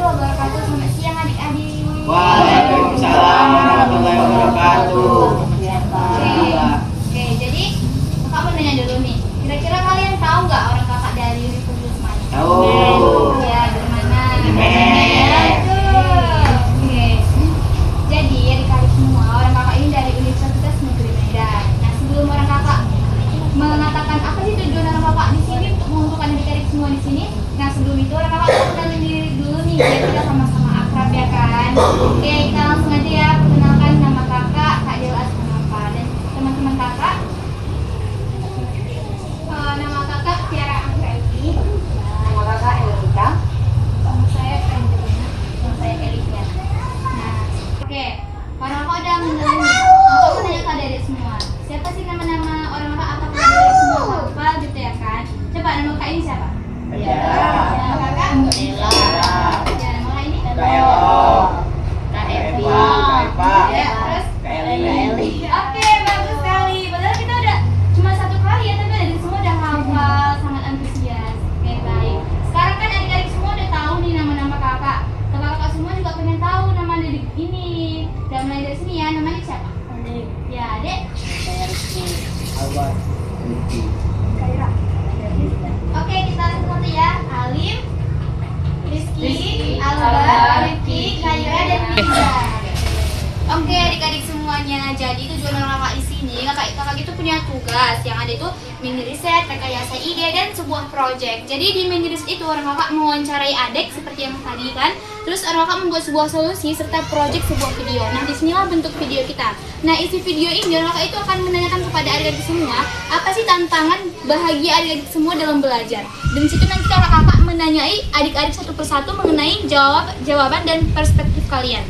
wabarakatuh. Selamat siang adik-adik. Waalaikumsalam warahmatullahi wabarakatuh. Oke, jadi kakak mau nanya dulu nih. Kira-kira kalian tahu nggak orang kakak dari Republik Mali? Tahu. Ya, dari mana? Di Medan. Oke. Jadi adik-adik semua, orang kakak ini dari Universitas Negeri Medan. Nah, sebelum orang kakak mengatakan apa sih tujuan orang kakak di sini untuk mengumpulkan adik-adik semua di sini. Nah, sebelum itu orang kakak mau kenalin diri dulu nih biar kita sama-sama akrab ya kan. Oke, kita langsung aja ya perkenalkan nama kakak, Kak Delas kenapa dan teman-teman kakak. Nama kakak Tiara Anggraini. Nama kakak Elita. Nama saya Angelina. Nama saya Elita. Nah, oke. Orang kakak udah mengenal nih. Kakak mau nanya ke adik-adik semua. Siapa sih nama-nama orang kakak atau adik-adik semua? Apa gitu ya kan? Coba nama kakak ini siapa? Ya. Nama kakak? Ella. Ya, nama kakak ini? Kak Elo. Kak Evi. Kak Eva. Ya, terus? Kak Eli. Oke, bagus sekali. Padahal kita udah cuma satu kali ya, tapi adik semua udah hafal, sangat antusias. Oke, baik. Sekarang kan adik-adik semua udah tahu nih nama-nama kakak. Kakak-kakak semua juga pengen tahu nama adik ini. Dan mulai dari sini ya, namanya siapa? Adik. Ya, adik. Saya Rizky. Albar. Kaira. Oke, kita langsung satu ya. Alim, Rizky, Albar, Rifki, Kaira, dan Liza. Oke, adik-adik semuanya. Jadi tujuan orang kakak di sini, kakak itu punya tugas yang ada itu mini riset, rekayasa ide, dan sebuah project. Jadi di mini riset itu orang kakak mewawancarai adik seperti yang tadi kan. Terus orang kakak membuat sebuah solusi serta project sebuah video. Nah, disinilah bentuk video kita. Nah, isi video ini orang kakak itu akan menanyakan kepada adik-adik semua apa sih tantangan bahagia adik-adik semua dalam belajar. Dan situ nanti kakak menanyai adik-adik satu persatu mengenai jawaban dan perspektif kalian.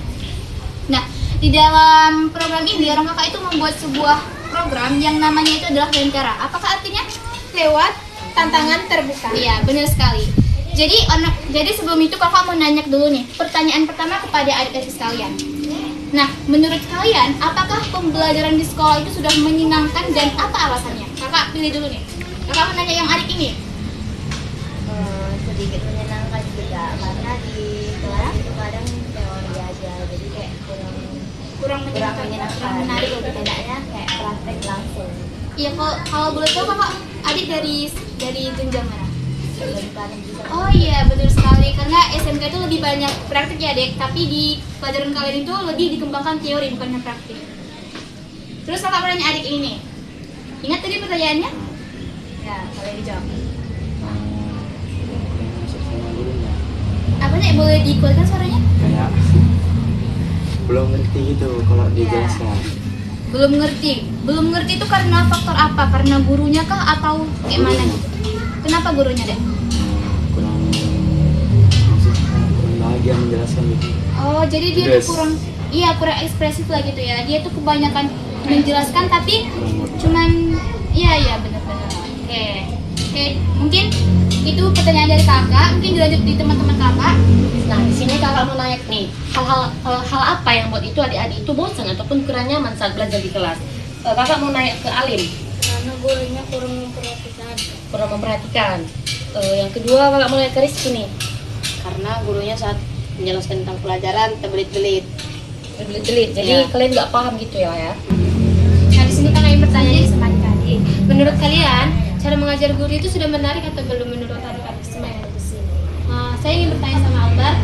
Nah, di dalam program ini orang kakak itu membuat sebuah program yang namanya itu adalah Lentera. Apakah artinya? Lewat tantangan terbuka. Iya, benar sekali. Jadi sebelum itu kakak mau nanya dulu nih, pertanyaan pertama kepada adik-adik sekalian. Nah, menurut kalian, apakah pembelajaran di sekolah itu sudah menyenangkan dan apa alasannya? Kakak pilih dulu nih. Kakak mau nanya yang adik ini. Sedikit menyenangkan juga karena di kelas itu kadang teori aja jadi kayak Kurang menyenangkan, kurang menarik lebih bedanya kayak praktek langsung Iya, kalau boleh tahu kakak adik dari jenjang mana? lebih paling bisa. Oh iya, betul sekali. Karena SMK itu lebih banyak praktik ya, Dek. Tapi di pelajaran kalian itu lebih dikembangkan teori, bukannya praktik. Terus kakak mau nanya adik ini nih. Ingat tadi pertanyaannya? Ya, boleh dijawab. Apa nih? Boleh dikuatkan suaranya? Kayak belum ngerti gitu kalau dijelaskan. Belum ngerti itu karena faktor apa? Karena gurunya kah atau kayak mana gitu? Kenapa gurunya, Dek? Kurang bahagia menjelaskan gitu. Oh, jadi dia tuh kurang ekspresif lah gitu ya. Dia tuh kebanyakan menjelaskan tapi cuman iya benar-benar. Oke, mungkin itu pertanyaan dari kakak. Mungkin dilanjut di teman-teman kakak. Nah, di sini kakak mau nanya nih, hal apa yang buat itu adik-adik itu bosan ataupun kurang nyaman saat belajar di kelas? Kakak mau nanya ke Alim. Karena gurunya kurang memperhatikan. Yang kedua kakak mau nanya ke Rizky nih. Karena gurunya saat menjelaskan tentang pelajaran terbelit-belit. Jadi kalian nggak paham gitu ya? Nah, di sini kakak yang bertanya sama adik-adik. Menurut kalian, cara mengajar guru itu sudah menarik atau belum menurut adik-adik semua yang ada di sini? Saya ingin bertanya sama Albar.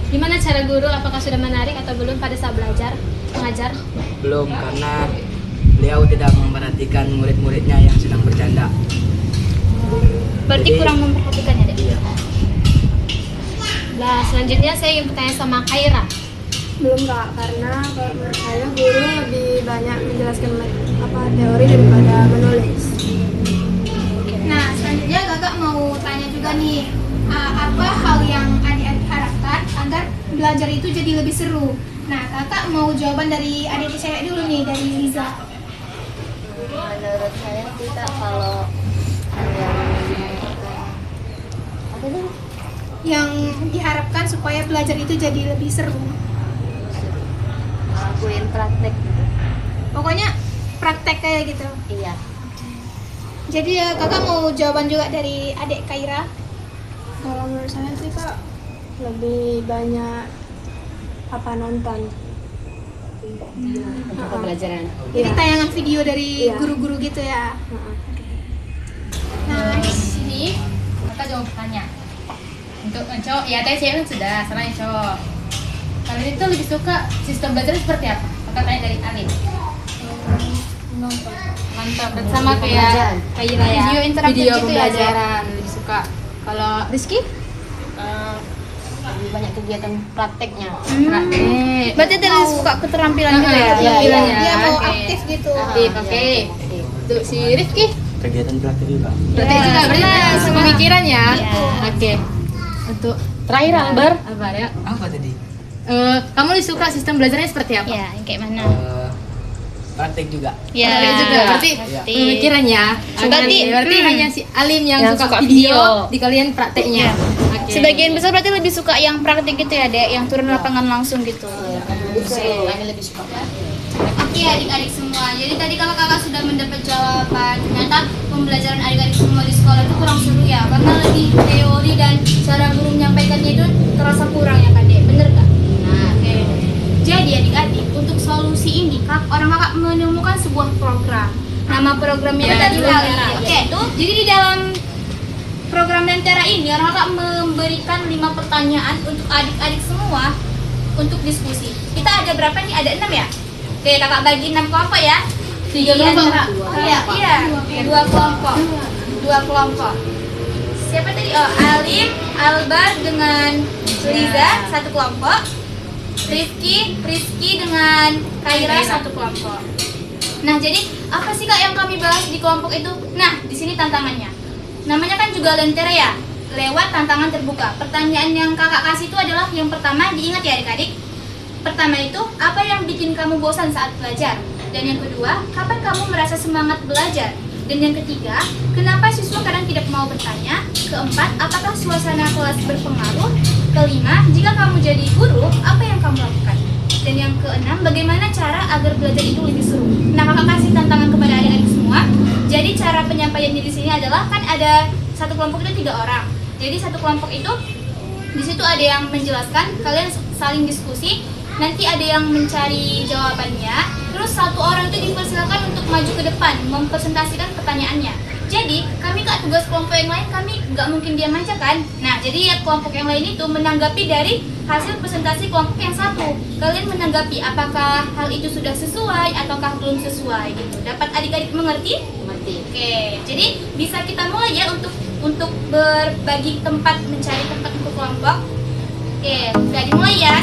Gimana cara guru? Apakah sudah menarik atau belum pada saat mengajar? Belum, karena beliau tidak memperhatikan murid-muridnya yang sedang bercanda. Berarti Jadi- kurang memperhatikan ya, Dek? Iya. Nah, selanjutnya saya ingin bertanya sama Kaira. Belum Kak, karena kalau menurut saya guru lebih banyak menjelaskan teori daripada menulis. Nah, selanjutnya kakak mau tanya juga nih, apa hal yang adik-adik harapkan agar belajar itu jadi lebih seru? Nah, kakak mau jawaban dari adik cewek dulu nih, dari Liza. Menurut saya sih Kak, kalau Yang diharapkan supaya belajar itu jadi lebih seru. lakuin praktek gitu. Pokoknya praktek kayak gitu. Iya. Jadi kakak mau jawaban juga dari adik Kaira. Kalau menurut saya sih Kak, lebih banyak apa nonton. Untuk pembelajaran. Jadi tayangan video dari Iya. guru-guru gitu ya. Nah, di sini kakak jawab tanya. Untuk cowok, ya tadi cewek kan sudah, sekarang yang cowok. Kalian itu lebih suka sistem belajar seperti apa? Kakak tanya dari Alin. Mantap. Sama kayak Kaira ya. Video interaktif Video gitu ya. pembelajaran lebih suka. Kalau Rizky? Lebih banyak kegiatan prakteknya. Praktek. Berarti dia lebih suka keterampilan gitu ya. Iya. Dia mau Oke. aktif gitu. Aktif, oke. Untuk si Rizky? Kegiatan praktik juga. Praktek juga, berarti ada pemikiran ya? Iya. Oke. Untuk Terakhir Albar. Albar ya. Apa tadi? Kamu lebih suka sistem belajarnya seperti apa? Ya, yang kayak mana? Praktek juga. Ya, Praktek juga. Berarti Iya. pemikiran ya. Berarti, hanya si Alim yang Yang suka suka video, video. di kalian prakteknya. Oke. Sebagian besar berarti lebih suka yang praktik gitu ya, Dek, yang turun lapangan langsung gitu. Kami lebih suka. Oke adik-adik semua, jadi tadi kakak-kakak sudah mendapat jawaban. Ternyata pembelajaran adik-adik semua di sekolah itu kurang seru ya, karena lebih teori dan cara guru menyampaikannya itu terasa kurang ya Kak Dek, bener gak? Nah, oke. Jadi adik-adik, untuk solusi ini orang kakak menemukan sebuah program. Nama programnya tadi Lentera. Oke, itu jadi di dalam program Lentera ini orang kakak memberikan 5 pertanyaan untuk adik-adik semua untuk diskusi. Kita ada berapa nih? Ada 6 ya? Oke, kakak bagi 6 kelompok ya. 3 kelompok. Iya, 2 kelompok. 2 kelompok. Siapa tadi? Oh, Alim, Albar dengan Liza satu kelompok. Rizky dengan Kaira satu kelompok. Nah, jadi apa sih Kak yang kami bahas di kelompok itu? Nah, di sini tantangannya. Namanya kan juga Lentera ya, lewat tantangan terbuka. Pertanyaan yang kakak kasih itu adalah yang pertama, diingat ya adik-adik. Pertama itu, apa yang bikin kamu bosan saat belajar? Dan yang kedua, kapan kamu merasa semangat belajar? Dan yang ketiga, kenapa siswa kadang tidak mau bertanya? Keempat, apakah suasana kelas berpengaruh? Kelima, jika kamu jadi guru, apa yang kamu lakukan? Dan yang keenam, bagaimana cara agar belajar itu lebih seru? Nah, kakak kasih tantangan kepada adik-adik semua. Jadi cara penyampaiannya di sini adalah kan ada satu kelompok itu 3 orang. Jadi satu kelompok itu di situ ada yang menjelaskan, kalian saling diskusi. Nanti ada yang mencari jawabannya. Terus satu orang itu dipersilakan untuk maju ke depan mempresentasikan pertanyaannya. Jadi kami Kak, tugas kelompok yang lain kami nggak mungkin diam aja kan. Nah, jadi ya kelompok yang lain itu menanggapi dari hasil presentasi kelompok yang satu. Kalian menanggapi apakah hal itu sudah sesuai ataukah belum sesuai gitu. Dapat adik-adik mengerti? Mengerti. Oke, jadi bisa kita mulai ya untuk berbagi tempat, mencari tempat untuk kelompok. Oke, udah dimulai ya.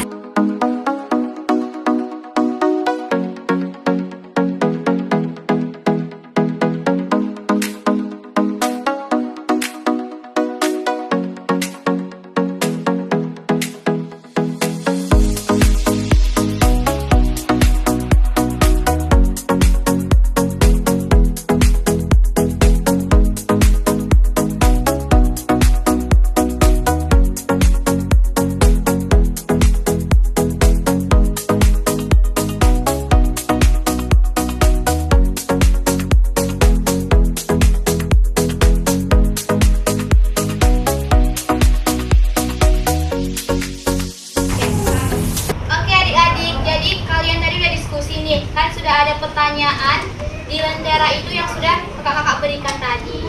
Kan sudah ada pertanyaan di Lentera itu yang sudah kakak-kakak berikan tadi.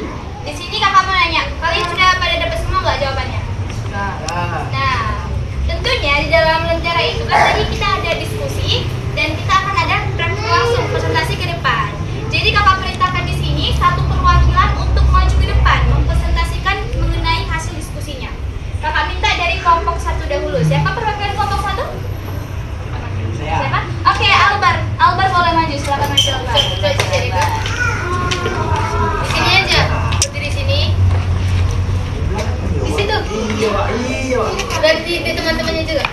Di sini kakak mau nanya, kalian sudah pada dapat semua nggak jawabannya? Nah, tentunya di dalam Lentera itu kan tadi kita ada diskusi dan kita akan ada praktik langsung presentasi ke depan. Jadi kakak perintahkan di sini satu perwakilan untuk maju ke depan mempresentasikan mengenai hasil diskusinya. Kakak minta dari kelompok 1 dahulu. Siapa perwakilan kelompok 1? Siapa? Oke, Albar boleh maju, silakan maju Albar. Jadi di sini aja, berdiri di sini. Di situ. Berarti di teman-temannya juga.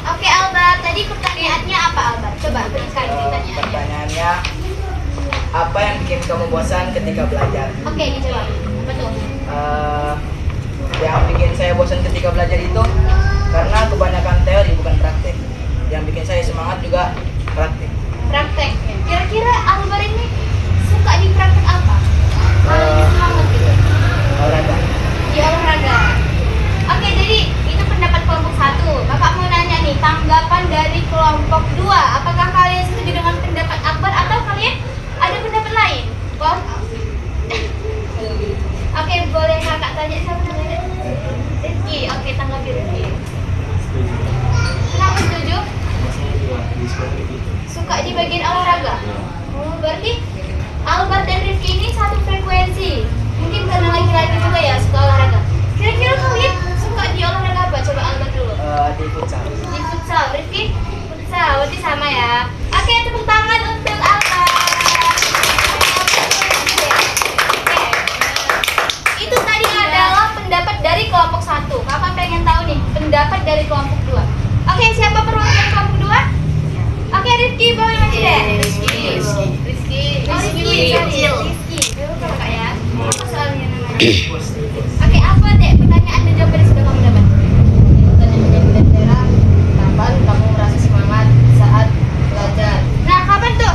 Oke, Albar. Tadi pertanyaannya apa Albar? Coba berikan pertanyaannya. Pertanyaannya, apa yang bikin kamu bosan ketika belajar? Oke, dijawab. Apa tuh? Yang bikin saya bosan ketika belajar itu karena kebanyakan teori bukan praktik. Yang bikin saya semangat juga praktik. Praktek. Kira-kira Albar ini suka di praktek apa? Paling semangat gitu. Olahraga. Di olahraga. Oke, jadi itu pendapat tanya siapa namanya? Rizky. Oke, tanggapi Rizky. Setuju. Kenapa setuju? Saya juga di sekolah gitu. Suka di bagian olahraga? Oh, berarti Albert dan Rizky ini satu frekuensi. Mungkin karena laki-laki juga ya suka olahraga. Kira-kira kalian suka di olahraga apa? Coba Albert dulu. Di futsal. Di futsal, Rizky? Futsal, berarti sama ya. Oke, tepuk tangan untuk Albert. Oke. Itu tadi adalah pendapat dari kelompok 1. Kakak pengen tahu nih, pendapat dari kelompok 2. Oke, siapa perwakilan kelompok 2? Oke, Rizky, boleh maju deh. Rizky. Oh, Rizky. Betul Kak ya? Soalnya namanya. Oke, apa deh pertanyaan dan jawaban yang sudah kamu dapat? Kapan kamu merasa semangat saat belajar? Nah, kapan tuh?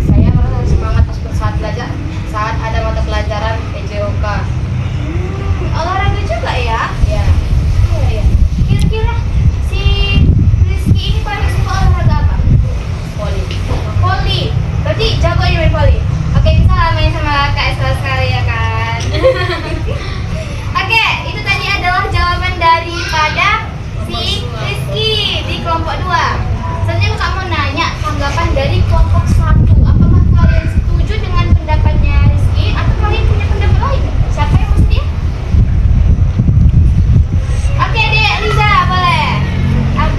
Saya merasa semangat saat belajar saat ada mata pelajaran PJOK. Olahraga juga ya? Ya, Iya, ya. Kira-kira si Rizky ini paling suka olahraga apa? voli. Voli. Berarti jago ya main voli. Oke, kita main sama Kak Esra sekali ya kan. Oke, itu tadi adalah jawaban daripada si Rizky di kelompok 2. Selanjutnya Kak mau nanya tanggapan dari kelompok 1. Apakah kalian setuju dengan pendapatnya Rizky atau kalian punya pendapat lain? Siapa yang mau sedia? Oke deh, Liza boleh.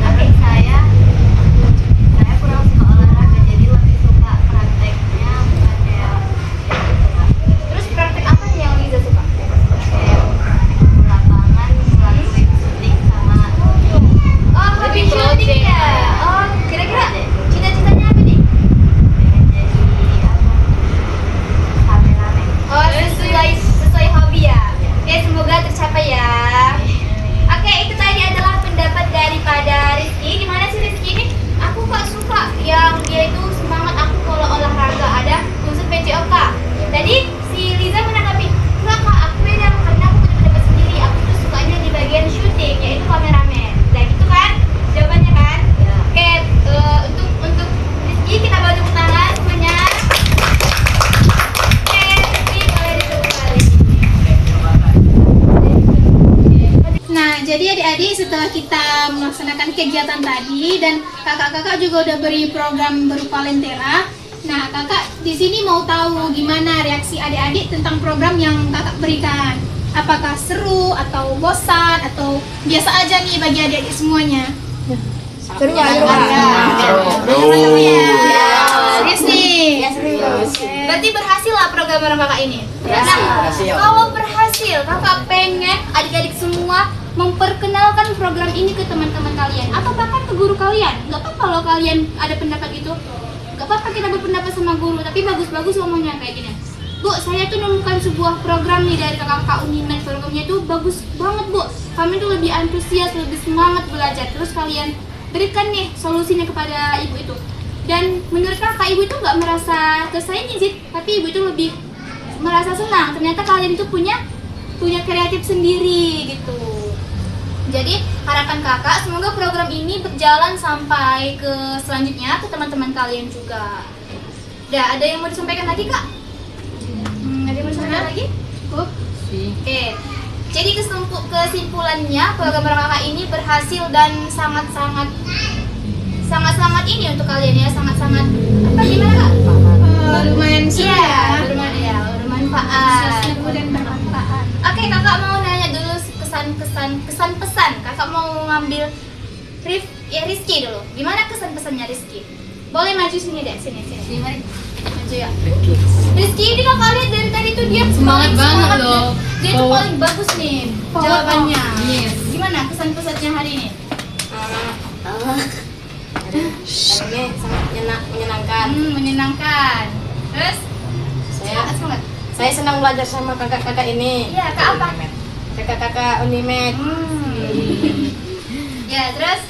Oke, saya kurang suka olahraga, jadi lebih suka prakteknya bukan kayak. Terus praktek apa nih yang Liza suka? Kayak lapangan, melalui syuting sama oh, hobi syuting ya. Oh, kira-kira cita-citanya apa nih? Pengen jadi kameramen. Oh, sesuai hobi ya. Oke, semoga tercapai ya. Oke, itu tadi adalah pendapat daripada Rizky. Gimana sih Rizky ini? Aku kok suka yang dia itu semangat aku kalau olahraga ada unsur PJOK. Tadi si Liza menanggapi, enggak Kak, aku beda karena aku punya pendapat sendiri. Aku tuh sukanya di bagian syuting, yaitu kameramen. Nah gitu kan jawabannya kan? Oke, untuk Rizky kita bantu tepuk tangan semuanya. Oke, Rizky boleh ditepuk kali. Nah, jadi adik-adik setelah kita melaksanakan kegiatan tadi dan kakak-kakak juga udah beri program berupa lentera. Nah, kakak di sini mau tahu gimana reaksi adik-adik tentang program yang kakak berikan. Apakah seru atau bosan atau biasa aja nih bagi adik-adik semuanya? Seru Ya. Seru. Serius nih. Berarti berhasil lah program kakak ini. Berhasil. Kalau berhasil, kakak pengen adik-adik semua memperkenalkan program ini ke teman-teman kalian atau bahkan ke guru kalian. Gak apa-apa kalau kalian ada pendapat itu. Gak apa-apa kita berpendapat sama guru, tapi bagus-bagus ngomongnya kayak gini. Bu, saya tuh menemukan sebuah program nih dari kakak-kakak Unimed. Programnya itu bagus banget bu. Kami tuh lebih antusias, lebih semangat belajar. Terus kalian berikan nih solusinya kepada ibu itu. Dan menurut kakak, ibu itu nggak merasa tersaingi sih, tapi ibu itu lebih merasa senang. Ternyata kalian itu punya kreatif sendiri gitu. Jadi harapan kakak semoga program ini berjalan sampai ke selanjutnya ke teman-teman kalian juga. Ada yang mau disampaikan lagi kak? Ada yang mau disampaikan lagi? Oke. Jadi kesimpulannya program kakak ini berhasil dan sangat-sangat ini untuk kalian ya, sangat-sangat apa gimana kak? Lumayan seru ya. Bermanfaat. Seru dan bermanfaat. Oke, kakak mau nanya dulu kesan-pesan. Kakak mau ngambil Rizky dulu. Gimana kesan-pesannya Rizky? Boleh maju sini deh, sini. Mari. Maju ya. Rizky ini kakak lihat dari tadi tuh dia Semangat paling banget semangat loh. Dia tuh paling bagus nih jawabannya. Yes. Gimana kesan-pesannya hari ini? Hari ini sangat menyenangkan. Menyenangkan. Terus? Semangat. Saya senang belajar sama kakak-kakak ini. Iya, kak apa? Kakak-kakak Unimed. Ya, terus?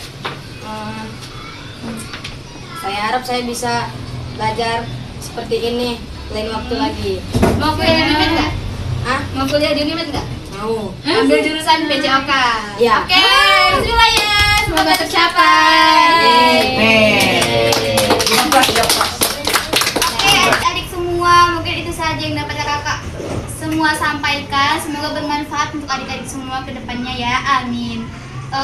Saya harap saya bisa belajar seperti ini lain waktu lagi. Mau kuliah di Unimed nggak? Ah, Mau kuliah di Unimed nggak? mau. Ambil jurusan PJOK. Ya. Oke, bismillah ya. Semoga tercapai. Oke, adik-adik semua, mungkin itu saja yang dapat kakak semua sampaikan semoga bermanfaat untuk adik-adik semua ke depannya ya, amin.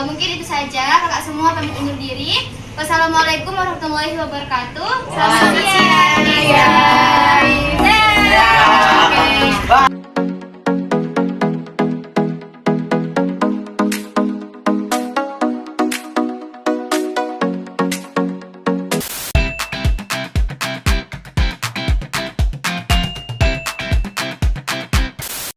Mungkin itu saja, kakak semua pamit undur diri. Wassalamualaikum warahmatullahi wabarakatuh. Selamat siang. Bye.